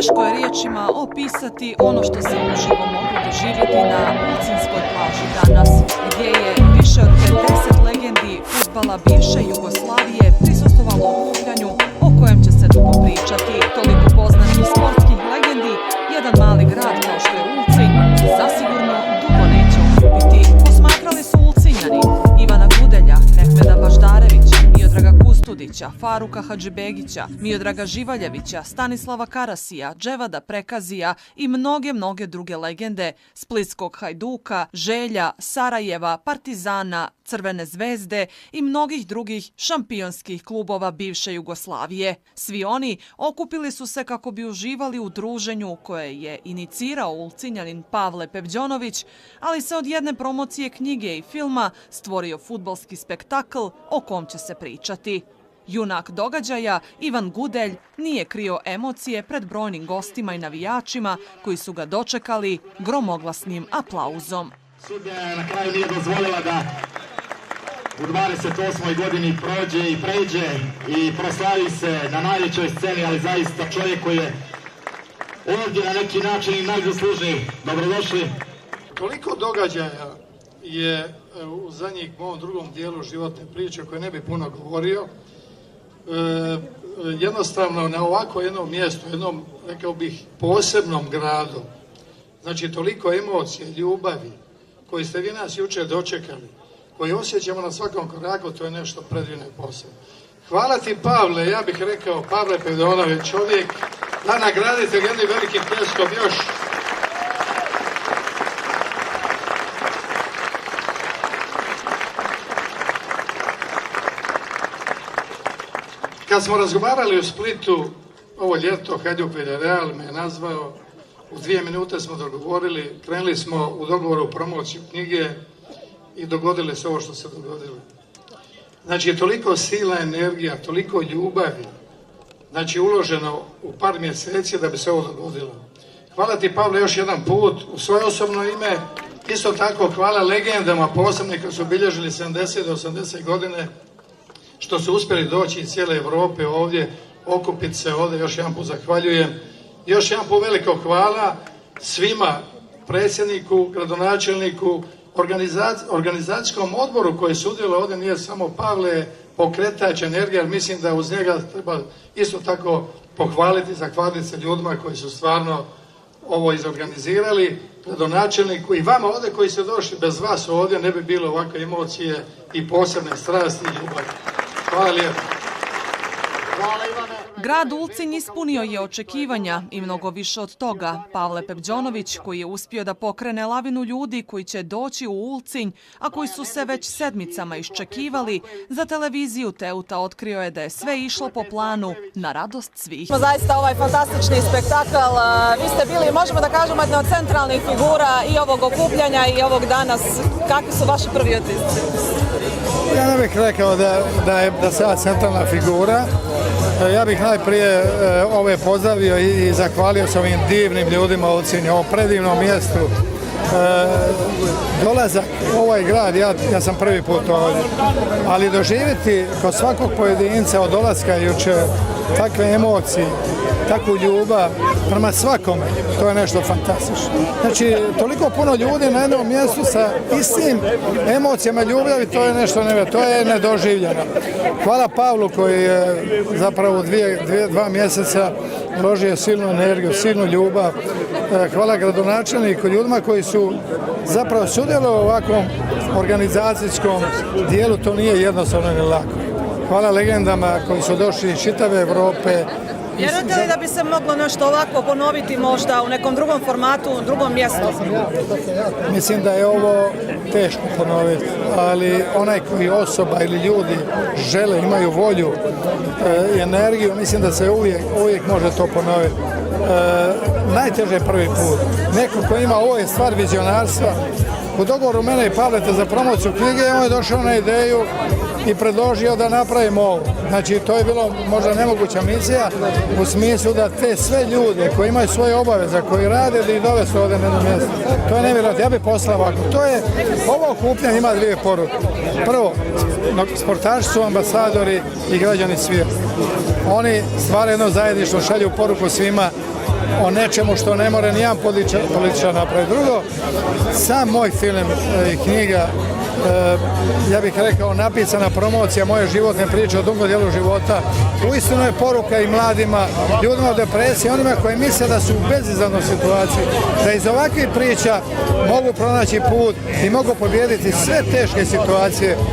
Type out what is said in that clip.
Teško je riječima opisati ono što se uživo moglo doživjeti na Ulcinskoj plaži danas, gdje je više od 50 legendi fudbala bivše Jugoslavije prisustvovalo okupljanju o kojem će se dugo pričati. Toliko poznatih sportskih legendi, jedan mali grad kao što je Ulcinj zasigurno dugo neće okupiti. Posmatrali su Ulcinjani Ivana Gudelja, Mehmeda Baždarevića, Miodraga Kustudića, Faruka Hadžibegića, Miodraga Živaljevića, Stanislava Karasija, Dževada Prekazija i mnoge druge legende Splitskog Hajduka, Želja, Sarajeva, Partizana, Crvene zvezde i mnogih drugih šampionskih klubova bivše Jugoslavije. Svi oni okupili su se kako bi uživali u druženju koje je inicirao Ulcinjanin Pavle Pevđonović, ali se od jedne promocije knjige i filma stvorio fudbalski spektakl o kom će se pričati. Junak događaja, Ivan Gudelj, nije krio emocije pred brojnim gostima i navijačima koji su ga dočekali gromoglasnim aplauzom. Sudija na kraju nije dozvolila da u 28. godini prođe i pređe i proslavi se na najvećoj sceni, ali zaista čovjek koji je ovdje na neki način i najzaslužniji. Dobrodošli. Toliko događaja je u zadnjih mom drugom dijelu životne priče koje ne bi puno govorio. Jednostavno na ovako jednom mjestu, jednom, rekao bih, posebnom gradu, znači toliko emocije, ljubavi koji ste vi nas jučer dočekali, koji osjećamo na svakom koraku, to je nešto predivno i posebno. Hvala ti, Pavle, ja bih rekao, Pavle Pevđonović, čovjek, da nagradite jednim velikim pljeskom još. Kad smo razgovarali u Splitu, ovo ljeto, Hajduk Villarreal me je nazvao, u 2 minute smo dogovorili, krenuli smo u dogovoru u promociju knjige i dogodili se ovo što se dogodilo. Znači, toliko sila, energija, toliko ljubavi, znači uloženo u par mjeseci da bi se ovo dogodilo. Hvala ti, Pavle, još jedan put, u svoje osobno ime, isto tako hvala legendama posebno koji su obilježili 70 do 80 godine, što su uspjeli doći iz cijele Europe ovdje, okupiti se ovdje, još jedan put zahvaljujem. Još jedan put veliko hvala svima, predsjedniku, gradonačelniku, organizacijskom odboru koji sudjeluje ovdje, nije samo Pavle pokretač energija, ali mislim da uz njega treba isto tako pohvaliti, zahvaliti se ljudima koji su stvarno ovo izorganizirali, gradonačelniku i vama ovdje koji ste došli, bez vas ovdje ne bi bilo ovakve emocije i posebne strasti i ljubavi. Hvala lijepo. Grad Ulcinj ispunio je očekivanja i mnogo više od toga. Pavle Pevđonović, koji je uspio da pokrene lavinu ljudi koji će doći u Ulcinj, a koji su se već sedmicama iščekivali, za televiziju Teuta otkrio je da je sve išlo po planu na radost svih. Zaista ovaj fantastični spektakl, vi ste bili, možemo da kažemo, jedna od centralnih figura i ovog okupljanja i ovog danas. Kakvi su vaši prvi utisci? Ja ne bih rekao da sam centralna figura. Ja bih najprije ove pozdravio i zahvalio se ovim divnim ljudima u Ulcinju, ovom predivnom mjestu. Dolazak u ovaj grad, ja sam prvi put ovdje, ali doživjeti kod svakog pojedinca od dolaska jučer takve emocije, takvu ljubav prema svakome, to je nešto fantastično. Znači, toliko puno ljudi na jednom mjestu sa istim emocijama ljubavi, to je nešto to je nedoživljeno. Hvala Pavlu koji je zapravo 2 mjeseca uložio silnu energiju, silnu ljubav. Hvala gradonačelniku, ljudima koji su zapravo sudjelovali u ovakvom organizacijskom dijelu, to nije jednostavno ni lako. Hvala legendama koji su došli iz čitave Europe. Vjerujete li da bi se moglo nešto ovako ponoviti možda u nekom drugom formatu, u drugom mjestu? Mislim da je ovo teško ponoviti, ali onaj koji osoba ili ljudi žele, imaju volju i energiju, mislim da se uvijek može to ponoviti. Najteže je prvi put. Neko ko ima, ovo je stvar vizionarstva. U dogovoru mene i Pavleta za promociju knjige, on je došao na ideju i predložio da napravimo ovo. Znači, to je bilo možda nemoguća misija u smislu da te sve ljude koji imaju svoje obaveze, koji rade, da ih dovesu ovdje na jedno mjesto. To je nevjerojatno. Ja bih poslao ovako. Ovo okupljanje ima 2 poruke. Prvo, sportaši su ambasadori i građani svijeta. Oni stvaraju jedno zajedništvo, šalju poruku svima o nečemu što ne mora nijedan političar napraviti. Drugo, sam moj film i knjiga, ja bih rekao, napisana promocija moje životne priče o dugom dijelu života, uistinu je poruka i mladima, ljudima u depresiji, onima koji misle da su u bezizlaznoj situaciji, da iz ovakvih priča mogu pronaći put i mogu pobijediti sve teške situacije